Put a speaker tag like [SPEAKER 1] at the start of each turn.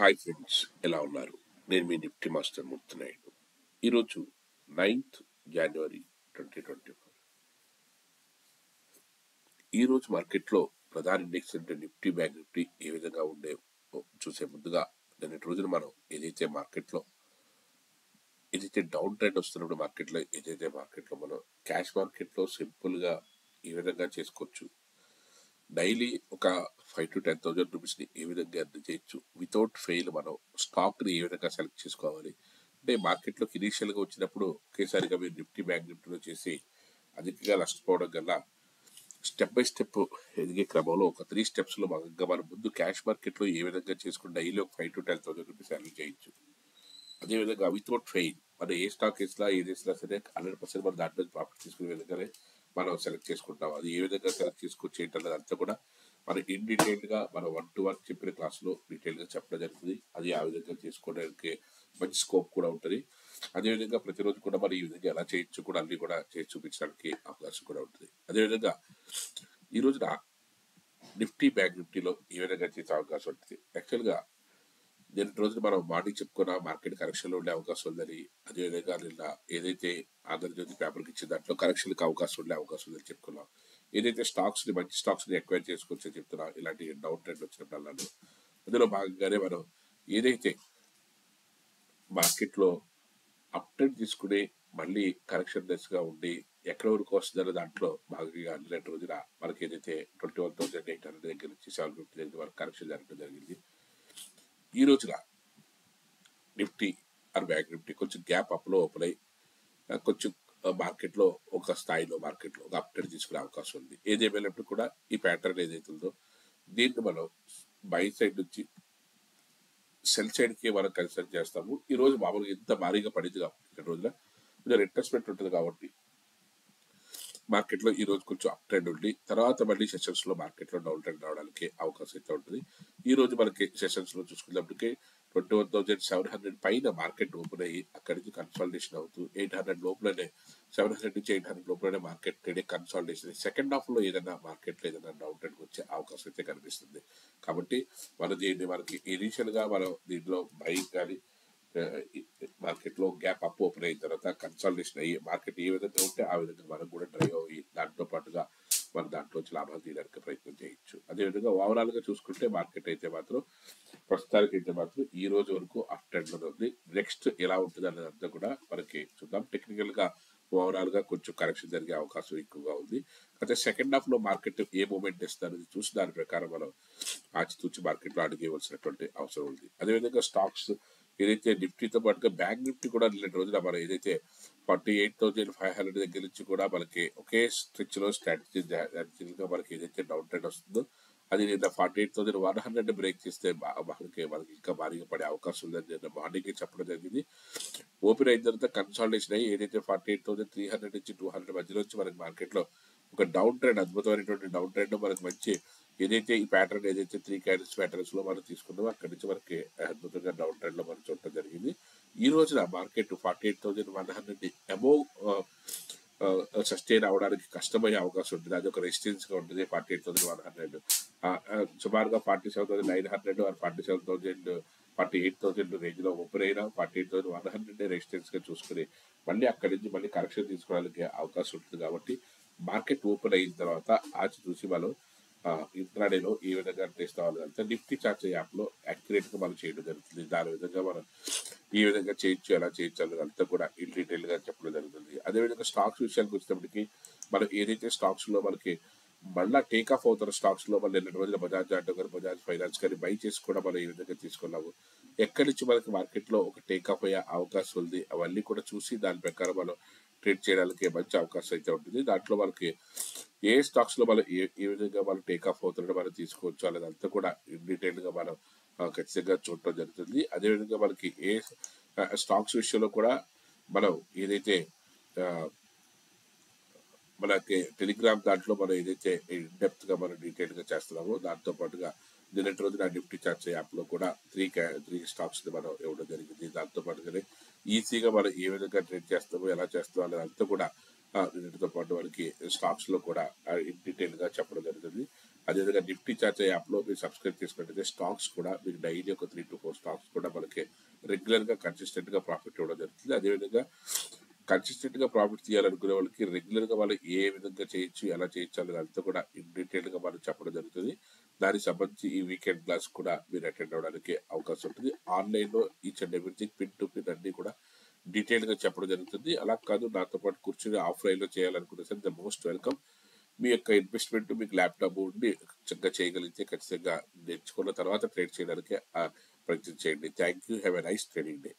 [SPEAKER 1] Hi friends, ఎలా ఉన్నారు? నేను మీ నిఫ్టీ మాస్టర్ మూర్తినాయుడు. ఈరోజు 9th జనవరి 2024. ఈరోజు మార్కెట్లో ప్రధాన ఇండెక్స్ అంటే నిఫ్టీ, బ్యాంక్ నిఫ్టీ ఏ విధంగా ఉండే చూసే ముందుగా నిన్నటి రోజున మనం ఏదైతే డౌన్ ట్రెండ్ వస్తున్నప్పుడు మార్కెట్లో మనం క్యాష్ మార్కెట్లో సింపుల్గా ఈ విధంగా చేసుకోవచ్చు. డైలీ ఒక 5,000 to 10,000 రూపీస్ని ఏ విధంగా ఎర్న్ చేయొచ్చు, వితౌట్ ఫెయిల్ మనం స్టాక్ని ఏ విధంగా సెలెక్ట్ చేసుకోవాలి అంటే మార్కెట్లోకి ఇనీషియల్గా వచ్చినప్పుడు ఒకేసారిగా మీరు నిఫ్టీ బ్యాంక్ నిఫ్టీలో చేసి అధికంగా నష్టపోవడం కన్నా స్టెప్ బై స్టెప్ ఎదిగే క్రమంలో ఒక 3 స్టెప్స్లో భాగంగా మనం ముందు క్యాష్ మార్కెట్లో ఏ విధంగా చేసుకుని డైలీ ఒక 5,000 to 10,000 రూపీస్ ఎర్న్ చేయొచ్చు. అదేవిధంగా వితౌట్ ఫెయిల్ మనం ఏ స్టాక్ వేసినా ఏది వేసినా సరే 100% మనం దాంట్లో ప్రాఫిట్ తీసుకునే విధంగానే మనం సెలెక్ట్ చేసుకుంటాం. అది ఏ విధంగా సెలెక్ట్ చేసుకోవచ్చు ఏంటన్నది అంతా కూడా మనం ఇన్ డీటెయిల్గా మనం 1-to-1 చెప్పిన క్లాస్లో డీటెయిల్గా చెప్పడం జరుగుతుంది. అది ఆ విధంగా చేసుకోవడానికి మంచి స్కోప్ కూడా ఉంటుంది. అదేవిధంగా ప్రతిరోజు కూడా మనం ఈ విధంగా ఎలా చేయొచ్చు కూడా అన్ని కూడా చేసి చూపించడానికి అవకాశం కూడా ఉంటుంది. అదేవిధంగా ఈ రోజున నిఫ్టీ బ్యాంక్ నిఫ్టీలో ఏ విధంగా చేసే అవకాశం ఉంటుంది. యాక్చువల్గా నిన్నటి రోజున మనం మార్నింగ్ చెప్పుకున్న మార్కెట్ కరెక్షన్లో ఉండే అవకాశం ఉందని, అదేవిధంగా నిన్న ఏదైతే ఆంధ్రజ్యోతి పేపర్కి ఇచ్చిన దాంట్లో కరెక్షన్కి అవకాశం ఉందని చెప్పుకున్నాం. ఏదైతే మంచి స్టాక్స్ని ఎక్వైర్ చేసుకోవచ్చు అని చెప్తున్నా, ఇలాంటి డౌన్ ట్రెండ్ వచ్చినప్పుడు అన్నాను. అందులో భాగంగానే మనం ఏదైతే మార్కెట్లో అప్ ట్రెండ్ తీసుకుని మళ్ళీ కరెక్షన్ దశగా ఉండి ఎక్కడ వరకు వస్తుందన్న దాంట్లో భాగంగా నిన్నటి రోజున మనకి ఏదైతే 21,800 దగ్గర నుంచి 750 దగ్గర వరకు కరెక్షన్ జరగడం జరిగింది. ఈ రోజున నిఫ్టీ ఆర్ బ్యాంక్ నిఫ్టీ కొంచెం గ్యాప్ అప్లో ఓపెన్ అయ్యి కొంచెం మార్కెట్లో ఒక స్థాయిలో మార్కెట్లో ఒక అప్ ట్రెండ్ తీసుకునే అవకాశం ఉంది. ఏదేమైనప్పుడు కూడా ఈ ప్యాటర్న్ ఏదైతే ఉందో దీన్ని మనం బై సైడ్ నుంచి సెల్ సైడ్కి మనం కన్సిడర్ చేస్తాము. ఈ రోజు మామూలుగా ఇంత భారీగా పడింది కాబట్టి రోజున కొంచెం రిట్రెస్మెంట్ ఉంటుంది కాబట్టి మార్కెట్లో ఈ రోజు కొంచెం అప్ ట్రెండ్ ఉండి తర్వాత మళ్ళీ సెషన్స్లో మార్కెట్లో డౌన్ ట్రెండ్ రావడానికి అవకాశం అయితే ఉంటుంది. ఈ రోజు మనకి సెషన్స్లో చూసుకున్నప్పటికీ 21,700 పైన మార్కెట్ ఓపెన్ అయ్యి అక్కడి నుంచి కన్సాలిడేషన్ అవుతూ 800 లోపలనే 700 నుంచి 800 లోపలనే మార్కెట్ ట్రేడింగ్ కన్సాలిడేషన్ సెకండ్ హాఫ్లో ఏదైనా మార్కెట్లో ఏదైనా డౌన్ ట్రెండ్ వచ్చే అవకాశం అయితే కనిపిస్తుంది. కాబట్టి మనకి ఇనీషియల్గా మనం దీంట్లో బయింగ్ కానీ మార్కెట్లో గ్యాప్ అప్ ఓపెన్ అయిన తర్వాత కన్సాలిడేషన్ అయ్యి మార్కెట్ ఏ విధంగా ఉంటే ఆ విధంగా మనం కూడా డ్రైవ్ అయ్యి దాంతో పాటుగా మనం దాంట్లోంచి లాభాలు తీయడానికి ప్రయత్నం చేయొచ్చు. అదేవిధంగా ఓవరాల్గా చూసుకుంటే మార్కెట్ అయితే మాత్రం ప్రస్తుతానికి అయితే మాత్రం ఈ రోజు వరకు అప్ ట్రెండ్లో ఉంది. నెక్స్ట్ ఎలా ఉంటుంది అన్నదంతా కూడా మనకి చూద్దాం. టెక్నికల్గా ఓవరాల్గా కొంచెం కరెక్షన్ జరిగే అవకాశం ఎక్కువగా ఉంది. అయితే సెకండ్ హాఫ్లో మార్కెట్ ఏ మూమెంట్ ఇస్తుందనేది చూసి దాని ప్రకారం మనం ఆచితూచి మార్కెట్లో అడుగేయవలసినటువంటి అవసరం ఉంది. అదేవిధంగా స్టాక్స్ ఏదైతే నిఫ్టీతో పాటుగా బ్యాంక్ నిఫ్టీ కూడా నిన్నటి రోజున మనం ఏదైతే 48,500 దగ్గర నుంచి కూడా మనకి ఒకే స్ట్రెచ్లో స్ట్రాటజీగా మనకి ఏదైతే డౌన్ ట్రెండ్ వస్తుందో అది నిన్న 48,100 బ్రేక్ చేస్తే మనకి ఇంకా భారీగా పడే అవకాశం ఉందని నిన్న మార్నింగ్ చెప్పడం జరిగింది. ఓపెన్ అయిన తర్వాత కన్సాలిడేషన్ అయ్యి ఏదైతే 48,300 నుంచి 200 మధ్యలో వచ్చి మనకి మార్కెట్లో ఒక డౌన్ ట్రెండ్ అద్భుతమైనటువంటి డౌన్ ట్రెండ్ మనకి మంచి ఏదైతే ఈ ప్యాటర్న్ ఏదైతే 3 క్యాండిల్స్ ప్యాటర్న్స్ లో మనం తీసుకున్నామో అక్కడి నుంచి మనకి అద్భుతంగా డౌన్ ట్రెండ్ లో మనం చూడటం జరిగింది. ఈ రోజున మార్కెట్ 48,100 అబోవ్ సస్టైన్ అవడానికి కష్టమయ్యే అవకాశం ఉంటుంది. అది ఒక రెసిస్టెన్స్ గా ఉంటుంది. 48,100 సుమారుగా 47,900 ఆర్ 48,000 రేంజ్ లో ఓపెన్ అయినా 48,100 రెసిస్టెన్స్ గా చూసుకుని మళ్ళీ అక్కడి నుంచి మళ్ళీ కరెక్షన్ తీసుకోవడానికి అవకాశం ఉంటుంది. కాబట్టి మార్కెట్ ఓపెన్ అయిన తర్వాత ఆచి చూసి మనం ఇంట్రాడేలో ఏ విధంగా తీసుకోవాలంటే నిఫ్టీ చార్ట్ యాప్లో యాక్యురేట్గా మనం చేయడం జరుగుతుంది. దాని విధంగా మనం ఈ విధంగా చేయొచ్చు, ఎలా చేయొచ్చు అన్నది అంతా కూడా ఇన్ డీటెయిల్గా చెప్పడం జరుగుతుంది. అదేవిధంగా స్టాక్స్ విషయానికి వచ్చినప్పటికీ మనం ఏదైతే స్టాక్స్లో మనకి మళ్ళీ టేక్ ఆఫ్ అవుతున్న స్టాక్స్లో మనం నిన్నటి రోజున బజాజ్ ఆటో కానీ బజాజ్ ఫైనాన్స్ కానీ బై చేసి కూడా మనం ఈ విధంగా తీసుకున్నాము. ఎక్కడి నుంచి మనకి మార్కెట్లో ఒక టేక్ ఆఫ్ అయ్యే అవకాశం ఉంది అవన్నీ కూడా చూసి దాని ప్రకారం మనం ట్రేడ్ చేయడానికి మంచి అవకాశం అయితే ఉంటుంది. దాంట్లో మనకి ఏ స్టాక్స్ లో మనం ఏ విధంగా మనం టేక్ ఆఫ్ అవుతుంటే మనం తీసుకోవచ్చు అనేది అంతా కూడా డీటెయిల్ గా మనం ఖచ్చితంగా చూడటం జరుగుతుంది. అదేవిధంగా మనకి ఏ స్టాక్స్ విషయంలో కూడా మనం ఏదైతే మనకి టెలిగ్రామ్ దాంట్లో మనం ఏదైతే ఇన్డెప్త్ గా మనం డీటెయిల్ గా చేస్తున్నామో దాంతో పాటుగా నిన్నటి రోజున నిఫ్టీ చార్ట్స్ యాప్ లో కూడా 3 స్టాక్స్ ని మనం ఇవ్వడం జరిగింది. దాంతో పాటుగానే ఈజీగా మనం ఏ విధంగా ట్రేడ్ చేస్తామో ఎలా చేస్తామో అనేది అంతా కూడా నిన్నటితో పాటు మనకి స్టాక్స్ లో కూడా డీటెయిల్ గా చెప్పడం జరుగుతుంది. అదేవిధంగా నిఫ్టీ చార్ట్ యాప్లో మీరు సబ్స్క్రైబ్ చేసుకున్నట్టయితే స్టాక్స్ కూడా మీకు డైలీ ఒక 3 to 4 స్టాక్స్ కూడా మనకి రెగ్యులర్గా కన్సిస్టెంట్గా ప్రాఫిట్ ఇవ్వడం జరుగుతుంది. అదేవిధంగా కన్సిస్టెంట్గా ప్రాఫిట్ తీయాలనుకునే వాళ్ళకి రెగ్యులర్గా వాళ్ళు ఏ విధంగా చేయొచ్చు, ఎలా చేయొచ్చు అంతా కూడా ఇన్ డీటెయిల్గా మనం చెప్పడం జరుగుతుంది. దానికి సంబంధించి ఈ వీకెండ్ క్లాస్ కూడా మీరు అటెండ్ అవ్వడానికి అవకాశం ఉంటుంది. ఆన్లైన్లో each and everything pin to pin అన్ని కూడా డీటెయిల్గా చెప్పడం జరుగుతుంది. అలా కాదు నాతో పాటు కూర్చొని ఆఫ్లైన్లో చేయాలనుకునే సరే ద మోస్ట్ వెల్కమ్. మీ యొక్క ఇన్వెస్ట్మెంట్ మీకు ల్యాప్టాప్ ఉండి చక్కగా చేయగలిగితే ఖచ్చితంగా నేర్చుకున్న తర్వాత ట్రేడ్ చేయడానికి ప్రయత్నం చేయండి. Thank you. Have a nice trading day.